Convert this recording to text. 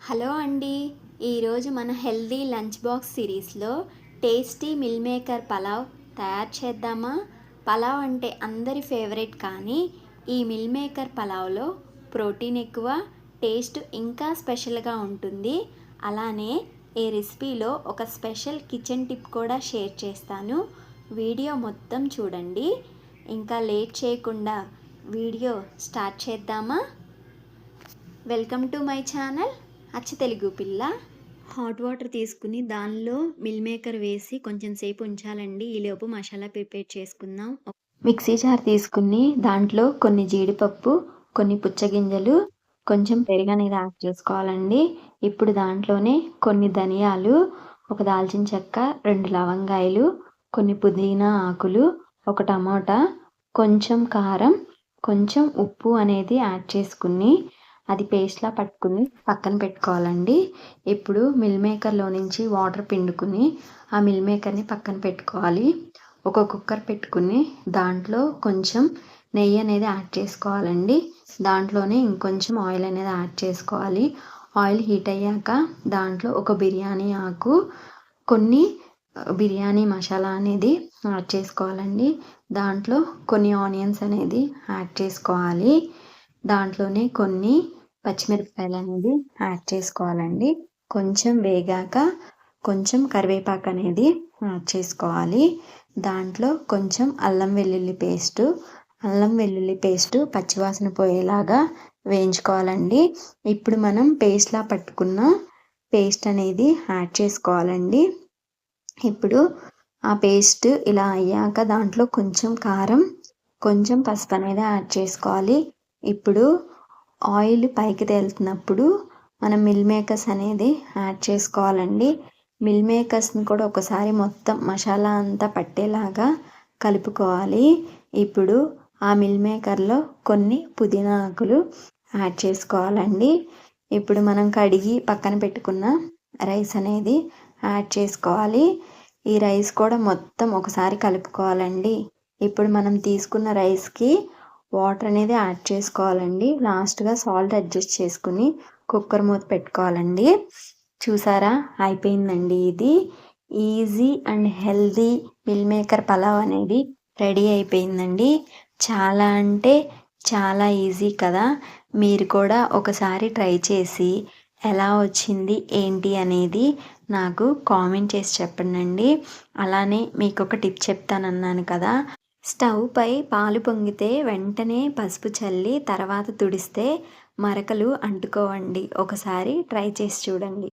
Hello అండి. ఈరోజు మన హెల్దీ లంచ్ బాక్స్ సిరీస్లో టేస్టీ మిల్ మేకర్ పలావ్ తయారు చేద్దామా? పలావ్ అంటే అందరి ఫేవరెట్, కానీ ఈ మిల్ మేకర్ పలావ్లో ప్రోటీన్ ఎక్కువ, టేస్ట్ ఇంకా స్పెషల్గా ఉంటుంది. అలానే ఈ రెసిపీలో ఒక స్పెషల్ కిచెన్ టిప్ కూడా షేర్ చేస్తాను. వీడియో మొత్తం చూడండి. ఇంకా లేట్ చేయకుండా వీడియో స్టార్ట్ చేద్దామా? వెల్కమ్ టు మై ఛానల్ అచ్చ తెలుగు పిల్ల. హాట్ వాటర్ తీసుకుని దానిలో మిల్ మేకర్ వేసి కొంచెం సేపు ఉంచాలండి. ఈలోపు మసాలా ప్రిపేర్ చేసుకుందాం. మిక్సీ జార్ తీసుకుని దాంట్లో కొన్ని జీడిపప్పు, కొన్ని పుచ్చగింజలు, కొంచెం పెరుగు అనేది యాడ్ చేసుకోవాలండి. ఇప్పుడు దాంట్లోనే కొన్ని ధనియాలు, ఒక దాల్చిన చెక్క, 2 లవంగాయలు, కొన్ని పుదీనా ఆకులు, ఒక టమాటా, కొంచెం కారం, కొంచెం ఉప్పు అనేది యాడ్ చేసుకుని అది పేస్ట్లా పట్టుకుని పక్కన పెట్టుకోవాలండి. ఇప్పుడు మిల్ మేకర్లో నుంచి వాటర్ పిండుకుని ఆ మిల్ మేకర్ని పక్కన పెట్టుకోవాలి. ఒక కుక్కర్ పెట్టుకుని దాంట్లో కొంచెం నెయ్యి అనేది యాడ్ చేసుకోవాలండి. దాంట్లోనే ఇంకొంచెం ఆయిల్ అనేది యాడ్ చేసుకోవాలి. ఆయిల్ హీట్ అయ్యాక దాంట్లో ఒక బిర్యానీ ఆకు, కొన్ని బిర్యానీ మసాలా అనేది యాడ్ చేసుకోవాలండి. దాంట్లో కొన్ని ఆనియన్స్ అనేది యాడ్ చేసుకోవాలి. దాంట్లోనే కొన్ని పచ్చిమిరపకాయలు అనేది యాడ్ చేసుకోవాలండి. కొంచెం వేగాక కొంచెం కరివేపాకు అనేది యాడ్ చేసుకోవాలి. దాంట్లో కొంచెం అల్లం వెల్లుల్లి పేస్టు పచ్చివాసన పోయేలాగా వేయించుకోవాలండి. ఇప్పుడు మనం పేస్ట్లా పట్టుకున్న పేస్ట్ అనేది యాడ్ చేసుకోవాలండి. ఇప్పుడు ఆ పేస్ట్ ఇలా అయ్యాక దాంట్లో కొంచెం కారం, కొంచెం పసుపు అనేది యాడ్ చేసుకోవాలి. ఇప్పుడు ఆయిల్ పైకి తేలుతున్నప్పుడు మనం మిల్ మేకర్స్ అనేది యాడ్ చేసుకోవాలండి. మిల్ మేకర్స్ని కూడా ఒకసారి మొత్తం మసాలా అంతా పట్టేలాగా కలుపుకోవాలి. ఇప్పుడు ఆ మిల్ మేకర్లో కొన్ని పుదీనా ఆకులు యాడ్ చేసుకోవాలండి. ఇప్పుడు మనం కడిగి పక్కన పెట్టుకున్న రైస్ అనేది యాడ్ చేసుకోవాలి. ఈ రైస్ కూడా మొత్తం ఒకసారి కలుపుకోవాలండి. ఇప్పుడు మనం తీసుకున్న రైస్కి వాటర్ అనేది యాడ్ చేసుకోవాలండి. లాస్ట్గా సాల్ట్ అడ్జస్ట్ చేసుకుని కుక్కర్ మూత పెట్టుకోవాలండి. చూసారా, అయిపోయిందండి. ఇది easy and healthy meal maker pulao అనేది రెడీ అయిపోయిందండి. చాలా అంటే చాలా ఈజీ కదా. మీరు కూడా ఒకసారి ట్రై చేసి ఎలా వచ్చింది ఏంటి అనేది నాకు కామెంట్ చేసి చెప్పండి. అలానే మీకు ఒక టిప్ చెప్తానన్నాను కదా, స్టవ్ పై పాలు పొంగితే వెంటనే పసుపు చల్లి తర్వాత తుడిస్తే మరకలు అంటుకోవండి. ఒకసారి ట్రై చేసి చూడండి.